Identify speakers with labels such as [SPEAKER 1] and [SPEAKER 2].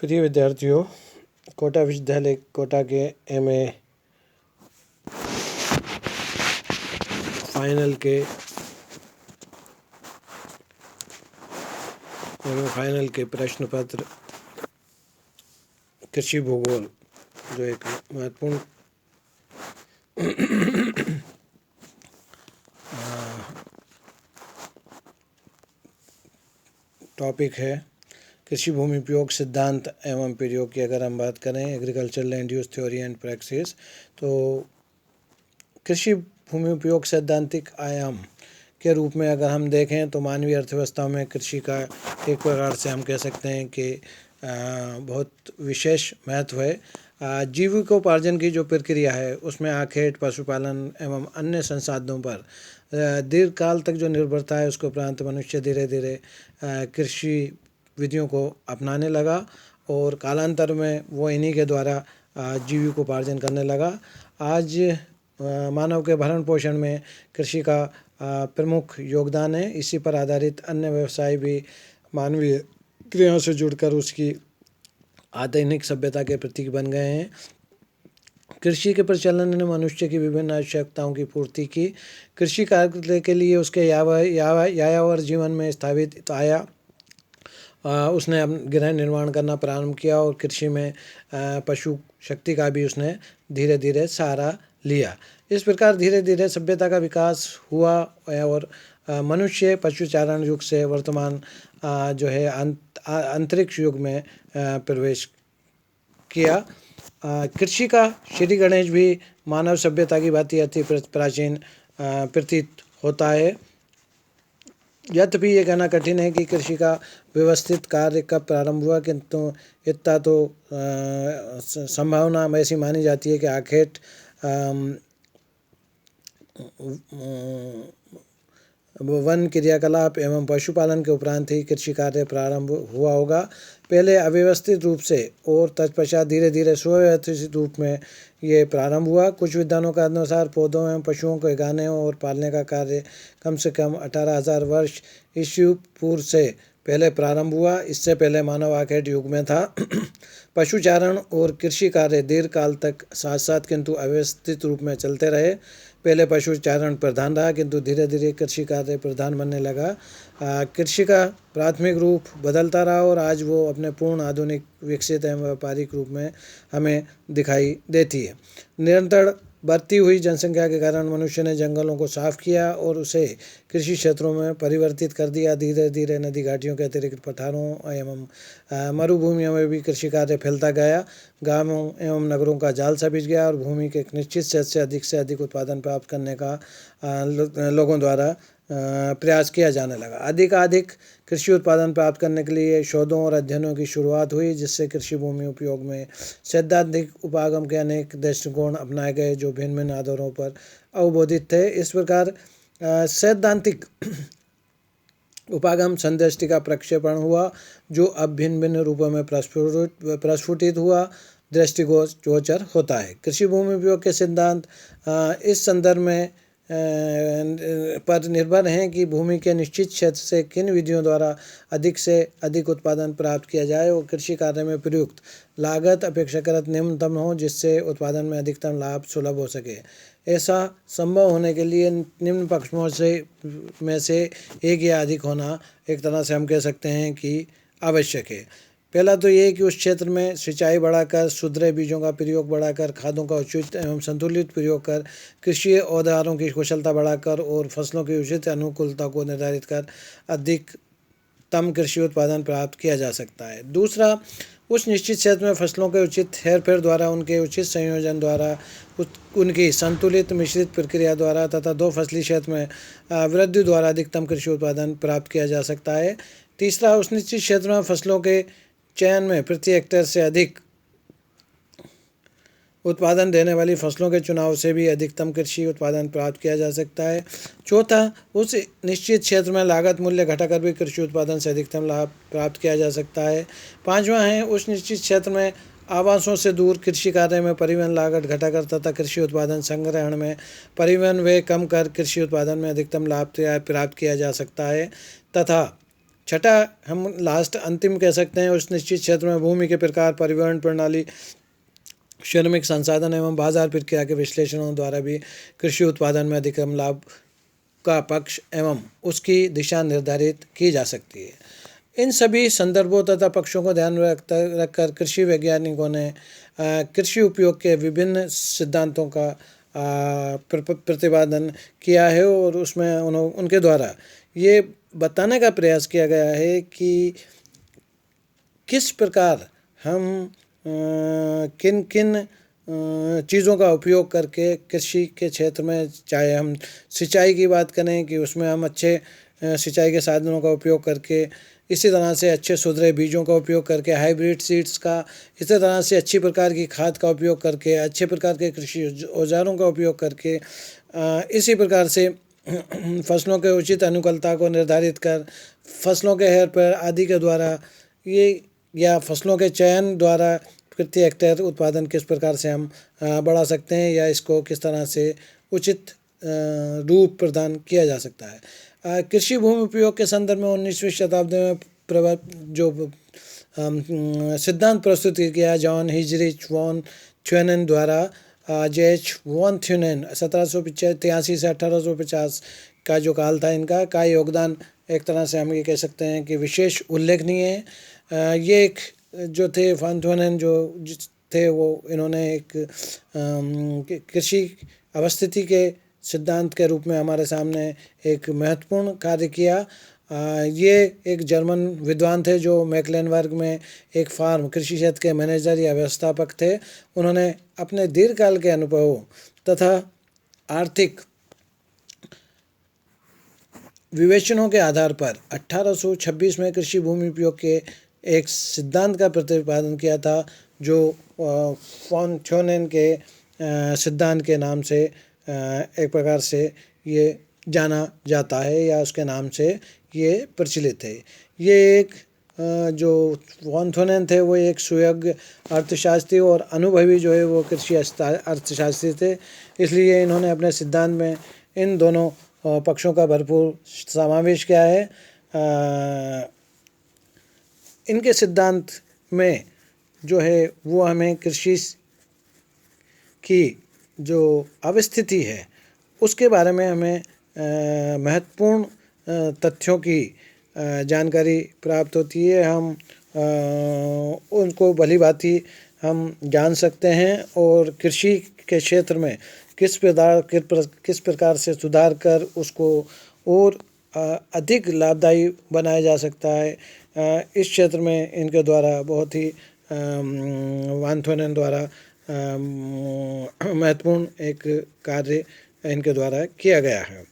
[SPEAKER 1] प्रिय विद्यार्थियों, कोटा विश्वविद्यालय कोटा के एमए फाइनल के प्रश्न पत्र कृषि भूगोल, जो एक महत्वपूर्ण टॉपिक है। कृषि भूमि उपयोग सिद्धांत एवं प्रयोग की अगर हम बात करें, agriculture land use theory and practice, तो कृषि भूमि उपयोग सैद्धांतिक आयाम के रूप में अगर हम देखें तो मानवीय अर्थव्यवस्था में कृषि का एक प्रकार से हम कह सकते हैं कि बहुत विशेष महत्व है। जीविकोपार्जन की जो प्रक्रिया है उसमें आखेट, पशुपालन एवं अन्य संसाधनों पर दीर्घकाल तक जो निर्भरता है उसके उपरांत मनुष्य धीरे धीरे कृषि विधियों को अपनाने लगा और कालांतर में वो इन्हीं के द्वारा जीविकोपार्जन करने लगा। आज मानव के भरण पोषण में कृषि का प्रमुख योगदान है। इसी पर आधारित अन्य व्यवसाय भी मानवीय क्रियाओं से जुड़कर उसकी आधुनिक सभ्यता के प्रतीक बन गए हैं। कृषि के प्रचलन ने मनुष्य की विभिन्न आवश्यकताओं की पूर्ति की। कृषि कार्य के लिए उसके यायावर जीवन में स्थापित आया। उसने गृह निर्माण करना प्रारंभ किया और कृषि में पशु शक्ति का भी उसने धीरे धीरे सहारा लिया। इस प्रकार धीरे धीरे सभ्यता का विकास हुआ और मनुष्य पशुचारण युग से वर्तमान जो है अंतरिक्ष युग में प्रवेश किया। कृषि का श्री गणेश भी मानव सभ्यता की भांति अति प्राचीन प्रतीत होता है। यद्यपि ये कहना कठिन है कि कृषि का व्यवस्थित कार्य कब प्रारंभ हुआ, किंतु इतना तो संभावना ऐसी मानी जाती है कि आखेट वन क्रियाकलाप एवं पशुपालन के उपरांत ही कृषि कार्य प्रारंभ हुआ होगा। पहले अव्यवस्थित रूप से और तत्पश्चात धीरे धीरे सुव्यवस्थित रूप में ये प्रारंभ हुआ। कुछ विद्वानों के अनुसार पौधों एवं पशुओं को उगाने और पालने का कार्य कम से कम 18,000 वर्ष ईस्वी पूर्व से पहले प्रारंभ हुआ। इससे पहले मानव आखेट युग में था। पशुचारण और कृषि कार्य दीर्घकाल तक साथ साथ किंतु अव्यवस्थित रूप में चलते रहे। पहले पशुचारण प्रधान रहा किंतु धीरे धीरे कृषि कार्य प्रधान बनने लगा। कृषि का प्राथमिक रूप बदलता रहा और आज वो अपने पूर्ण आधुनिक विकसित एवं व्यापारिक रूप में हमें दिखाई देती है। निरंतर बढ़ती हुई जनसंख्या के कारण मनुष्य ने जंगलों को साफ किया और उसे कृषि क्षेत्रों में परिवर्तित कर दिया। धीरे धीरे नदी घाटियों के अतिरिक्त पठारों एवं मरुभूमियों में भी कृषि कार्य फैलता गया। गांवों एवं नगरों का जाल सा बिछ गया और भूमि के एक निश्चित क्षेत्र से अधिक उत्पादन प्राप्त करने का लोगों द्वारा प्रयास किया जाने लगा। अधिक कृषि उत्पादन प्राप्त करने के लिए शोधों और अध्ययनों की शुरुआत हुई, जिससे कृषि भूमि उपयोग में सैद्धांतिक उपागम के अनेक दृष्टिकोण अपनाए गए जो भिन्न भिन्न आधारों पर अवबोधित थे। इस प्रकार सैद्धांतिक उपागम संदृष्टि का प्रक्षेपण हुआ, जो अब भिन्न भिन्न रूपों में प्रस्फुटित हुआ दृष्टिगोचर होता है। कृषि भूमि उपयोग के सिद्धांत इस संदर्भ में पर निर्भर हैं कि भूमि के निश्चित क्षेत्र से किन विधियों द्वारा अधिक से अधिक उत्पादन प्राप्त किया जाए और कृषि कार्य में प्रयुक्त लागत अपेक्षाकृत निम्नतम हो, जिससे उत्पादन में अधिकतम लाभ सुलभ हो सके। ऐसा संभव होने के लिए निम्न पक्षों में से एक या अधिक होना एक तरह से हम कह सकते हैं कि आवश्यक है। पहला तो ये कि उस क्षेत्र में सिंचाई बढ़ाकर, सुधरे बीजों का प्रयोग बढ़ाकर, खादों का उचित एवं संतुलित प्रयोग कर, कृषि औजारों की कुशलता बढ़ाकर और फसलों की उचित अनुकूलता को निर्धारित कर अधिकतम कृषि उत्पादन प्राप्त किया जा सकता है। दूसरा, उस निश्चित क्षेत्र में फसलों के उचित हेरफेर द्वारा, उनके उचित संयोजन द्वारा, उनकी संतुलित मिश्रित प्रक्रिया द्वारा तथा दो फसली क्षेत्र में वृद्धि द्वारा अधिकतम कृषि उत्पादन प्राप्त किया जा सकता है। तीसरा, उस निश्चित क्षेत्र में फसलों के चयन में प्रति हेक्टेयर से अधिक उत्पादन देने वाली फसलों के चुनाव से भी अधिकतम कृषि उत्पादन प्राप्त किया जा सकता है। चौथा, उस निश्चित क्षेत्र में लागत मूल्य घटाकर भी कृषि उत्पादन से अधिकतम लाभ प्राप्त किया जा सकता है। पांचवा है, उस निश्चित क्षेत्र में आवासों से दूर कृषि कार्य में परिवहन लागत घटाकर तथा कृषि उत्पादन संग्रहण में परिवहन व्यय कम कर कृषि उत्पादन में अधिकतम लाभ प्राप्त किया जा सकता है। तथा छठा हम लास्ट अंतिम कह सकते हैं, उस निश्चित क्षेत्र में भूमि के प्रकार, परिवहन प्रणाली, श्रमिक संसाधन एवं बाजार प्रक्रिया के विश्लेषणों द्वारा भी कृषि उत्पादन में अधिकतम लाभ का पक्ष एवं उसकी दिशा निर्धारित की जा सकती है। इन सभी संदर्भों तथा पक्षों को ध्यान में रखकर कृषि वैज्ञानिकों ने कृषि उपयोग के विभिन्न सिद्धांतों का प्रतिपादन किया है और उसमें उनके द्वारा ये बताने का प्रयास किया गया है कि किस प्रकार हम किन किन चीज़ों का उपयोग करके कृषि के क्षेत्र में, चाहे हम सिंचाई की बात करें कि उसमें हम अच्छे सिंचाई के साधनों का उपयोग करके, इसी तरह से अच्छे सुधरे बीजों का उपयोग करके, हाइब्रिड सीड्स का, इसी तरह से अच्छी प्रकार की खाद का उपयोग करके, अच्छे प्रकार के कृषि औजारों का उपयोग करके, इसी प्रकार से फसलों के उचित अनुकूलता को निर्धारित कर फसलों के हेर फेर आदि के द्वारा ये, या फसलों के चयन द्वारा प्रति हेक्टेयर उत्पादन किस प्रकार से हम बढ़ा सकते हैं या इसको किस तरह से उचित रूप प्रदान किया जा सकता है। कृषि भूमि उपयोग के संदर्भ में 19वीं शताब्दी में जो सिद्धांत प्रस्तुत किया जॉन हीजरिच वॉन थ्यूनेन द्वारा, जेएच वॉन थ्यूनेन 1783 से 1850 का जो काल था, इनका का योगदान एक तरह से हम ये कह सकते हैं कि विशेष उल्लेखनीय है। ये एक जो थे वॉन थ्यूनेन जो थे वो इन्होंने एक कृषि अवस्थिति के सिद्धांत के रूप में हमारे सामने एक महत्वपूर्ण कार्य किया। ये एक जर्मन विद्वान थे जो मैक्लेनबर्ग में एक फार्म कृषि क्षेत्र के मैनेजर या व्यवस्थापक थे। उन्होंने अपने दीर्घकाल के अनुभवों तथा आर्थिक विवेचनों के आधार पर 1826 में कृषि भूमि उपयोग के एक सिद्धांत का प्रतिपादन किया था, जो वॉन थ्यूनेन के सिद्धांत के नाम से एक प्रकार से ये जाना जाता है या उसके नाम से ये प्रचलित है। ये एक जो वॉन थ्यूनेन थे वो एक सुयोग्य अर्थशास्त्री और अनुभवी जो है वो कृषि अर्थशास्त्री थे, इसलिए इन्होंने अपने सिद्धांत में इन दोनों पक्षों का भरपूर समावेश किया है। इनके सिद्धांत में जो है वो हमें कृषि की जो अवस्थिति है उसके बारे में हमें महत्वपूर्ण तथ्यों की जानकारी प्राप्त होती है। हम उनको भली भांति हम जान सकते हैं और कृषि के क्षेत्र में किस प्रकार से सुधार कर उसको और अधिक लाभदायी बनाया जा सकता है, इस क्षेत्र में इनके द्वारा बहुत ही वॉन थ्यूनेन द्वारा महत्वपूर्ण एक कार्य इनके द्वारा किया गया है।